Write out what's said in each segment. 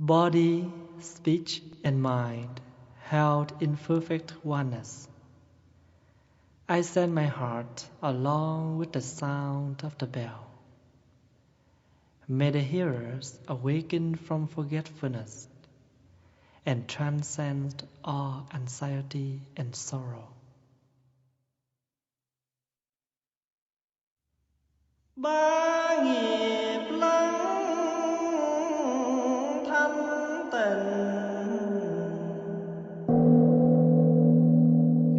Body, speech, and mind held in perfect oneness. I send my heart along with the sound of the bell. May the hearers awaken from forgetfulness and transcend all anxiety and sorrow. Ba nghiệp lắng thanh tịnh,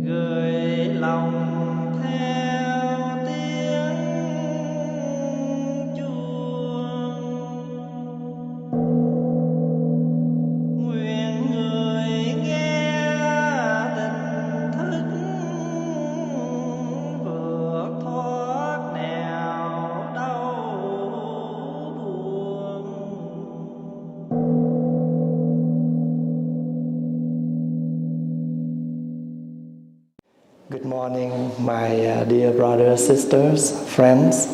gửi lòng theo tiếng chuông. Nguyện người nghe tỉnh thức, vượt thoát nẻo đau buồn. Good morning, my dear brothers, sisters, friends.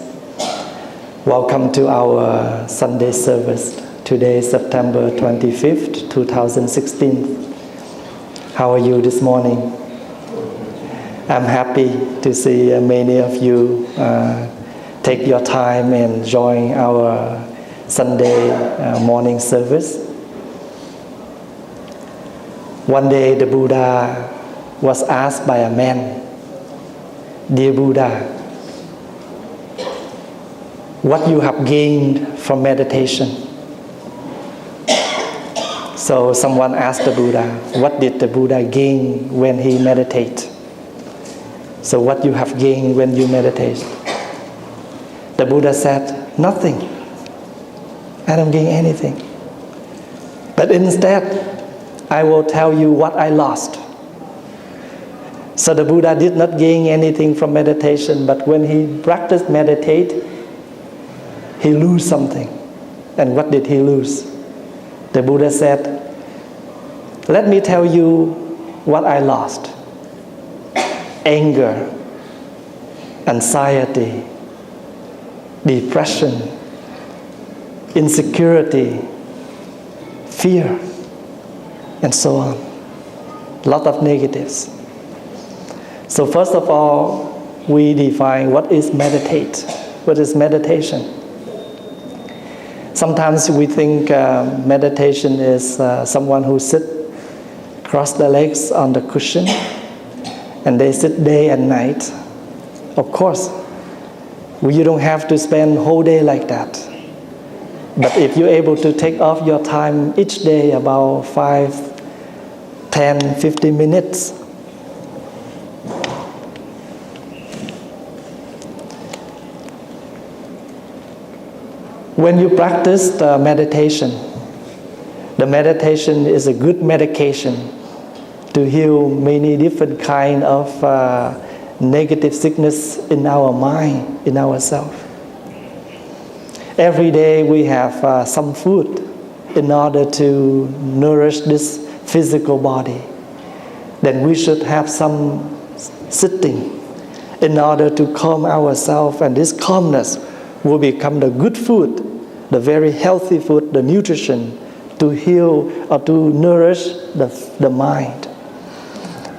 Welcome to our Sunday service. Today, September 25th, 2016. How are you this morning? I'm happy to see many of you take your time and join our Sunday morning service. One day, the Buddha was asked by a man, "Dear Buddha, what you have gained from meditation?" So someone asked the Buddha, what did the Buddha gain when he meditated? So what you have gained when you meditate? The Buddha said, nothing. I don't gain anything. But instead, I will tell you what I lost. So the Buddha did not gain anything from meditation, but when he practiced meditate, he lose something. And what did he lose? The Buddha said, let me tell you what I lost. Anger, anxiety, depression, insecurity, fear, and so on. A lot of negatives. So first of all, we define what is meditate. What is meditation? Sometimes we think meditation is someone who sits, cross the legs on the cushion, and they sit day and night. Of course, you don't have to spend whole day like that. But if you're able to take off your time each day about 5, 10, 15 minutes, when you practice the meditation is a good medication to heal many different kind of negative sickness in our mind, in ourselves. Every day we have some food in order to nourish this physical body. Then we should have some sitting in order to calm ourselves, and this calmness will become the good food, the very healthy food, the nutrition to heal or to nourish the mind.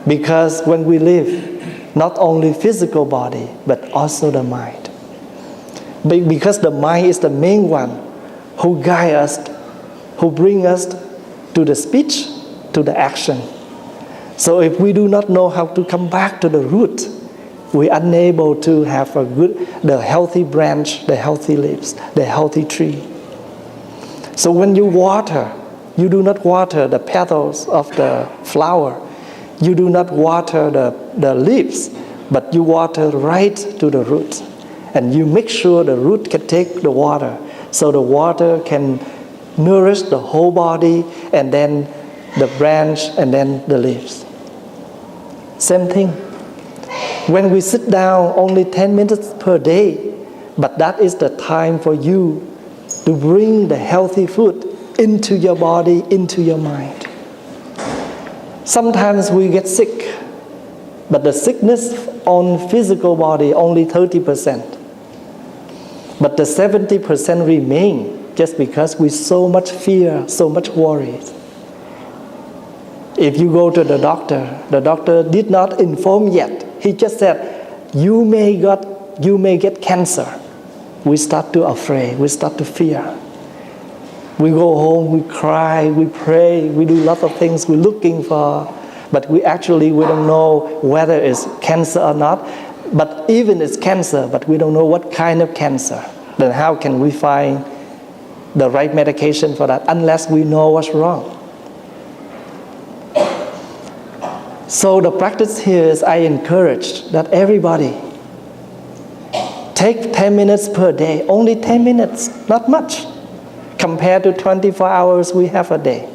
Because when we live, not only physical body, but also the mind. Because the mind is the main one who guides us, who brings us to the speech, to the action. So if we do not know how to come back to the root, we're unable to have the healthy branch, the healthy leaves, the healthy tree. So when you water, you do not water the petals of the flower. You do not water the leaves, but you water right to the root. And you make sure the root can take the water, so the water can nourish the whole body, and then the branch, and then the leaves. Same thing. When we sit down only 10 minutes per day, but that is the time for you to bring the healthy food into your body, into your mind. Sometimes we get sick, but the sickness on physical body only 30%. But the 70% remain just because we so much fear, so much worry. If you go to the doctor did not inform yet. He just said, you may get cancer. We start to afraid, we start to fear. We go home, we cry, we pray, we do lots of things we're looking for, but we don't know whether it's cancer or not. But even it's cancer, but we don't know what kind of cancer. Then how can we find the right medication for that unless we know what's wrong? So the practice here is I encourage that everybody take 10 minutes per day, only 10 minutes, not much, compared to 24 hours we have a day.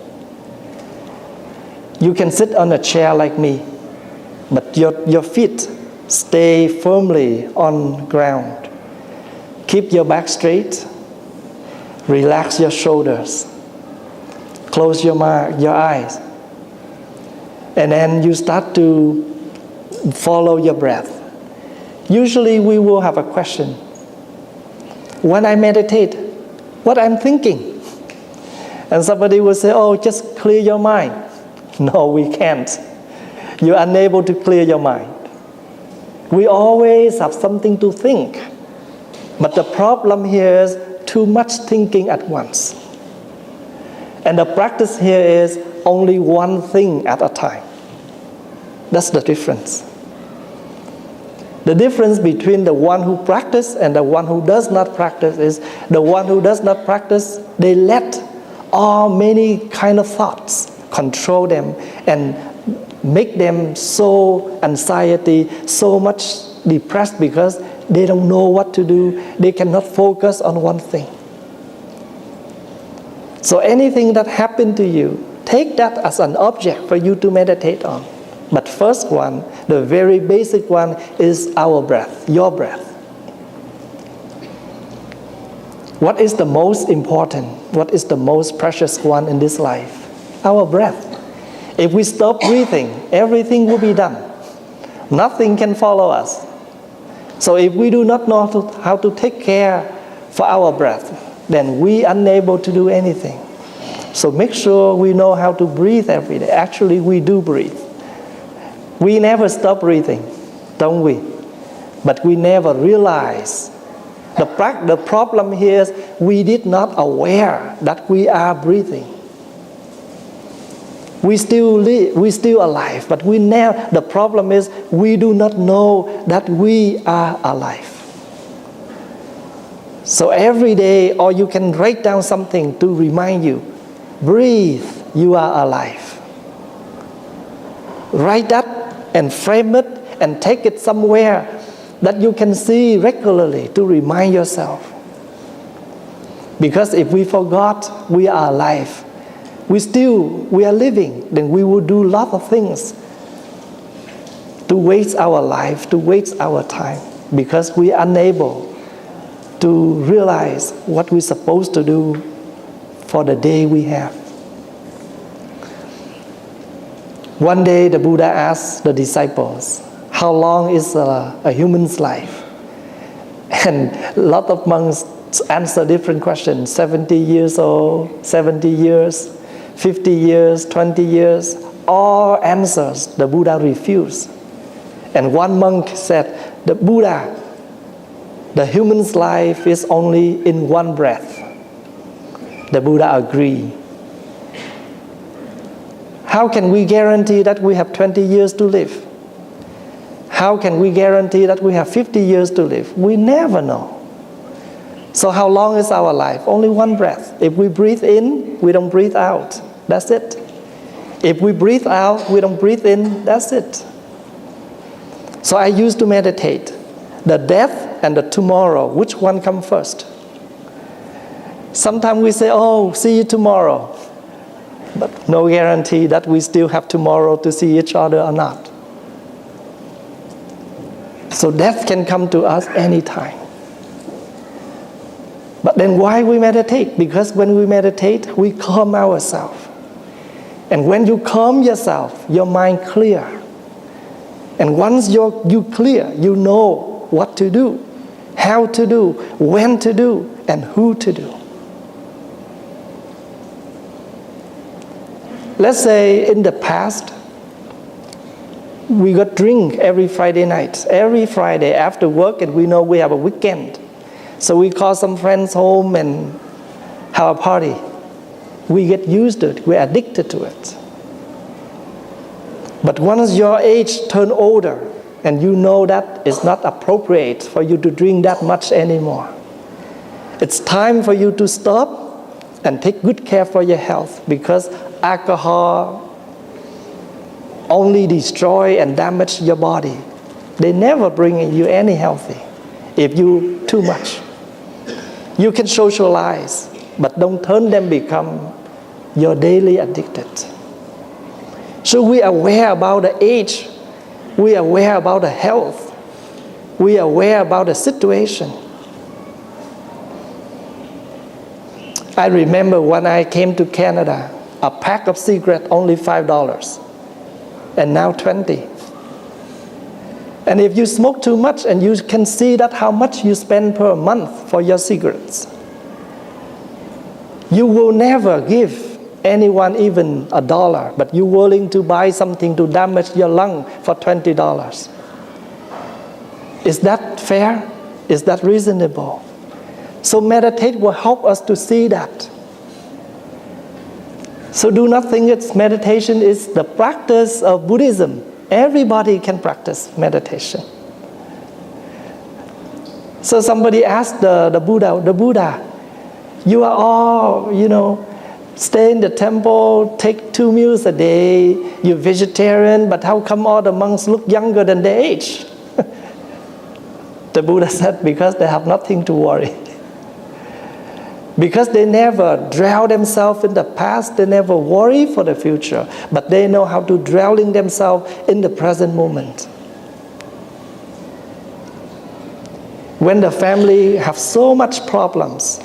You can sit on a chair like me, but your feet stay firmly on ground. Keep your back straight, relax your shoulders, close your eyes. And then you start to follow your breath. Usually we will have a question. When I meditate, what I'm thinking? And somebody will say, oh, just clear your mind. No, we can't. You're unable to clear your mind. We always have something to think. But the problem here is too much thinking at once. And the practice here is only one thing at a time. That's the difference. The difference between the one who practices and the one who does not practice is the one who does not practice, they let many kind of thoughts control them and make them so anxiety, so much depressed because they don't know what to do. They cannot focus on one thing. So anything that happened to you, take that as an object for you to meditate on. But first one, the very basic one, is our breath, your breath. What is the most important? What is the most precious one in this life? Our breath. If we stop breathing, everything will be done. Nothing can follow us. So if we do not know how to take care for our breath, then we are unable to do anything. So make sure we know how to breathe every day. Actually, we do breathe. We never stop breathing, don't we? But we never realize. The problem here is we did not aware that we are breathing. We still live, we still alive, but the problem is we do not know that we are alive. So every day, or you can write down something to remind you, breathe, you are alive. Write that and frame it and take it somewhere that you can see regularly to remind yourself. Because if we forgot we are alive, we are living, then we will do a lot of things to waste our life, to waste our time, because we are unable to realize what we're supposed to do for the day we have. One day the Buddha asked the disciples, how long is a human's life? And a lot of monks answer different questions, 70 years old, 70 years, 50 years, 20 years, all answers the Buddha refused. And one monk said, the Buddha, the human's life is only in one breath. The Buddha agreed. How can we guarantee that we have 20 years to live? How can we guarantee that we have 50 years to live? We never know. So how long is our life? Only one breath. If we breathe in, we don't breathe out. That's it. If we breathe out, we don't breathe in. That's it. So I used to meditate. The death and the tomorrow, which one comes first? Sometimes we say, oh, see you tomorrow. But no guarantee that we still have tomorrow to see each other or not. So death can come to us anytime. But then why we meditate? Because when we meditate, we calm ourselves. And when you calm yourself, your mind clear. And once you clear, you know what to do, how to do, when to do, and who to do. Let's say in the past, we got drink every Friday night, every Friday after work, and we know we have a weekend. So we call some friends home and have a party. We get used to it. We're addicted to it. But once your age turn older, and you know that it's not appropriate for you to drink that much anymore, it's time for you to stop and take good care for your health, because alcohol only destroy and damage your body. They never bring you any healthy if you too much. You can socialize, but don't turn them become your daily addicted. So we are aware about the age. We are aware about the health. We are aware about the situation. I remember when I came to Canada, a pack of cigarettes only $5, and now 20. And if you smoke too much, and you can see that how much you spend per month for your cigarettes, you will never give anyone even $1, but you're willing to buy something to damage your lung for $20. Is that fair? Is that reasonable? So meditate will help us to see that. So do not think it's meditation is the practice of Buddhism. Everybody can practice meditation. So somebody asked the Buddha, you are all, stay in the temple, take 2 meals a day, you're vegetarian, but how come all the monks look younger than their age? The Buddha said, because they have nothing to worry. Because they never drown themselves in the past, they never worry for the future, but they know how to drowning themselves in the present moment. When the family have so much problems,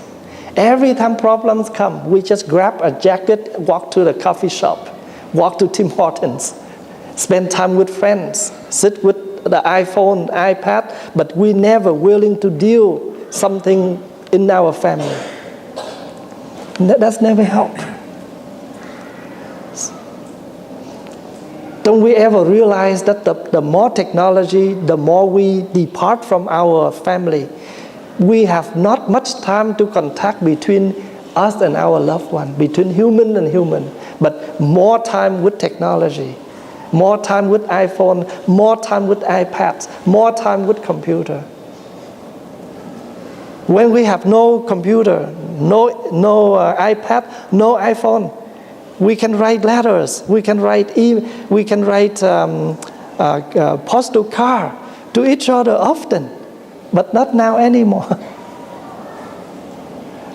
every time problems come, we just grab a jacket, walk to the coffee shop, walk to Tim Hortons, spend time with friends, sit with the iPhone, iPad, but we never willing to deal something in our family. That's never helped. Don't we ever realize that the more technology, the more we depart from our family, we have not much time to contact between us and our loved one, between human and human, but more time with technology, more time with iPhone, more time with iPads, more time with computer. When we have no computer, no iPad, no iPhone, we can write letters, we can write postal card to each other often, but not now anymore.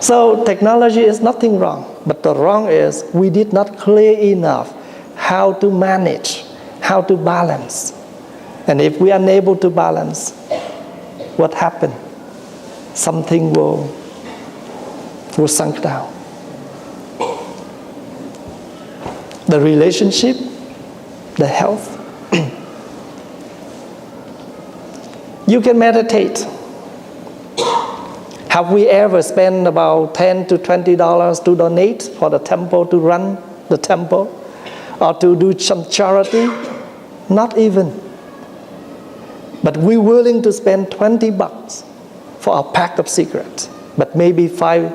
So technology is nothing wrong, but the wrong is we did not clear enough how to manage, how to balance. And if we are unable to balance, what happened? Something will sink down. The relationship, the health. You can meditate. Have we ever spent about $10 to $20 to donate for the temple, to run the temple, or to do some charity? Not even. But we're willing to spend $20 for a pack of cigarettes, but maybe five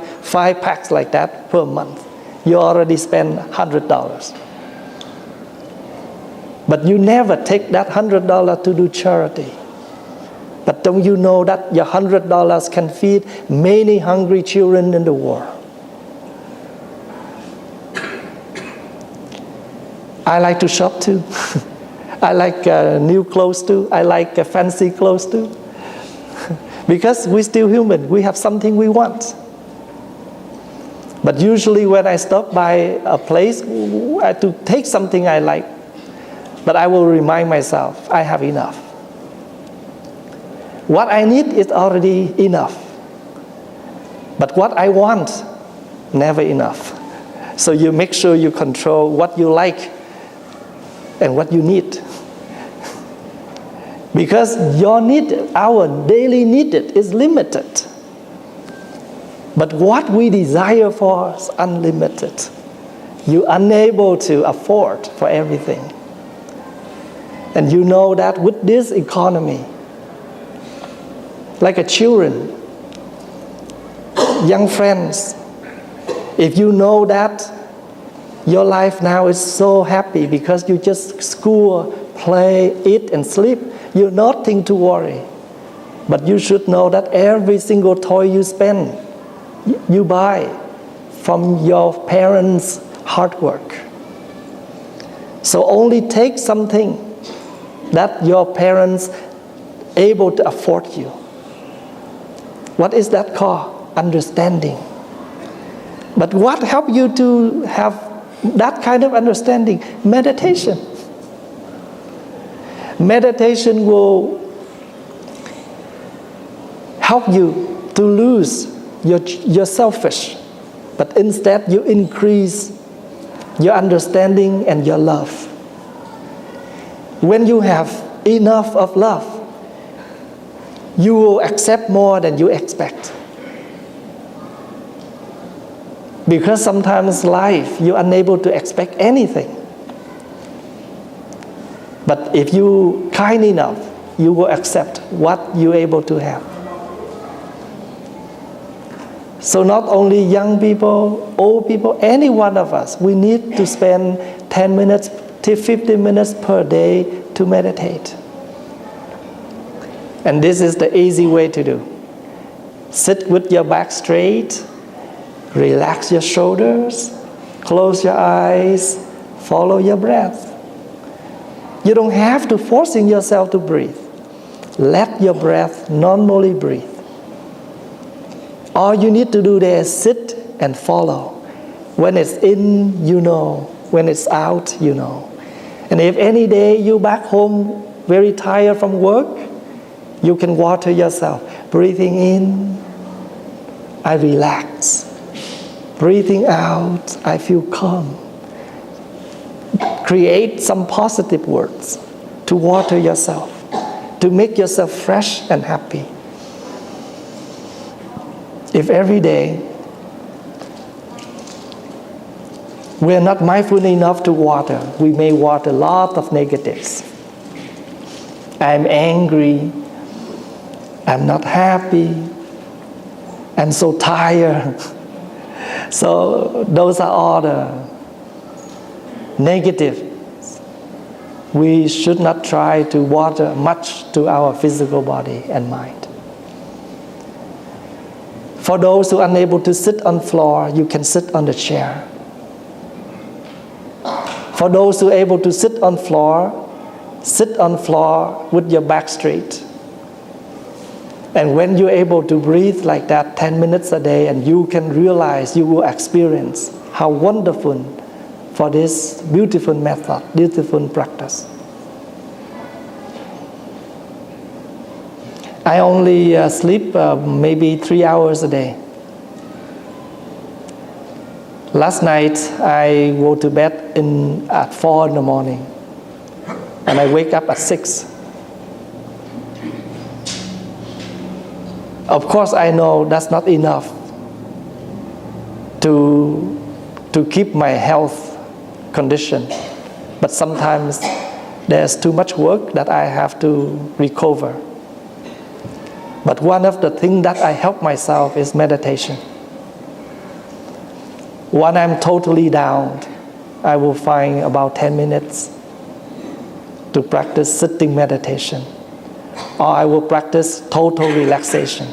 packs like that per month. You already spend $100. But you never take that $100 to do charity. But don't you know that your $100 can feed many hungry children in the world? I like to shop too. I like new clothes too. I like fancy clothes too. Because we're still human. We have something we want. But usually when I stop by a place, I have to take something I like. But I will remind myself, I have enough. What I need is already enough. But what I want, never enough. So you make sure you control what you like and what you need. Because your need, our daily need is limited. But what we desire for is unlimited. You're unable to afford for everything. And you know that with this economy, like a children, young friends, if you know that your life now is so happy because you just school, play, eat and sleep, you're nothing to worry. But you should know that every single toy you spend, you buy from your parents' hard work. So only take something that your parents able to afford you. What is that called? Understanding. But what help you to have that kind of understanding? Meditation. Meditation will help you to lose your selfish, but instead you increase your understanding and your love. When you have enough of love, you will accept more than you expect. Because sometimes life, you're unable to expect anything. But if you kind enough, you will accept what you're able to have. So not only young people, old people, any one of us, we need to spend 10 minutes to 15 minutes per day to meditate. And this is the easy way to do. Sit with your back straight, relax your shoulders, close your eyes, follow your breath. You don't have to forcing yourself to breathe. Let your breath normally breathe. All you need to do there is sit and follow. When it's in, you know. When it's out, you know. And if any day you back home very tired from work, you can water yourself. Breathing in, I relax. Breathing out, I feel calm. Create some positive words to water yourself, to make yourself fresh and happy. If every day we are not mindful enough to water, we may water a lot of negatives. I'm angry, I'm not happy, I'm so tired. So those are all the negative. We should not try to water much to our physical body and mind. For those who are unable to sit on floor, you can sit on the chair. For those who are able to sit on floor with your back straight. And when you're able to breathe like that 10 minutes a day, and you can realize, you will experience how wonderful for this beautiful method, beautiful practice. I only sleep maybe 3 hours a day. Last night I go to bed at 4 in the morning, and I wake up at 6. Of course, I know that's not enough to keep my health condition, but sometimes there's too much work that I have to recover. But one of the things that I help myself is meditation. When I'm totally down, I will find about 10 minutes to practice sitting meditation. Or I will practice total relaxation.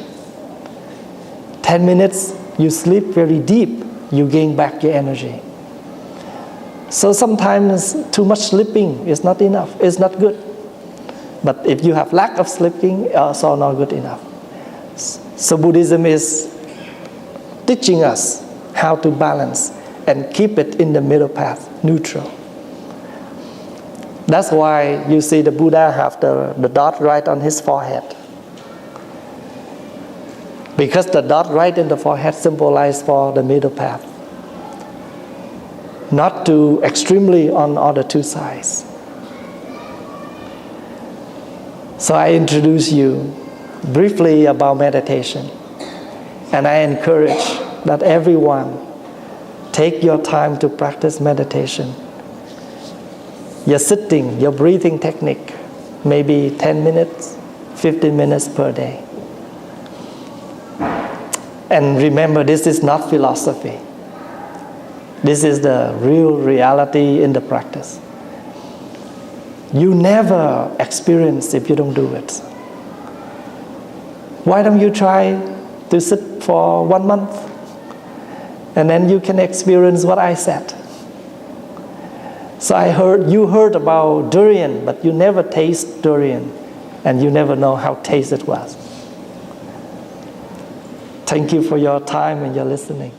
10 minutes, you sleep very deep, you gain back your energy. So sometimes too much sleeping is not enough, it's not good. But if you have lack of sleeping, also not good enough. So Buddhism is teaching us how to balance and keep it in the middle path, neutral. That's why you see the Buddha have the dot right on his forehead. Because the dot right in the forehead symbolizes for the middle path. Not too extremely on other two sides. So I introduce you briefly about meditation. And I encourage that everyone take your time to practice meditation. Your sitting, your breathing technique, maybe 10 minutes, 15 minutes per day. And remember, this is not philosophy. This is the real reality in the practice. You never experience if you don't do it. Why don't you try to sit for 1 month? And then you can experience what I said. So you heard about durian, but you never taste durian. And you never know how taste it was. Thank you for your time and your listening.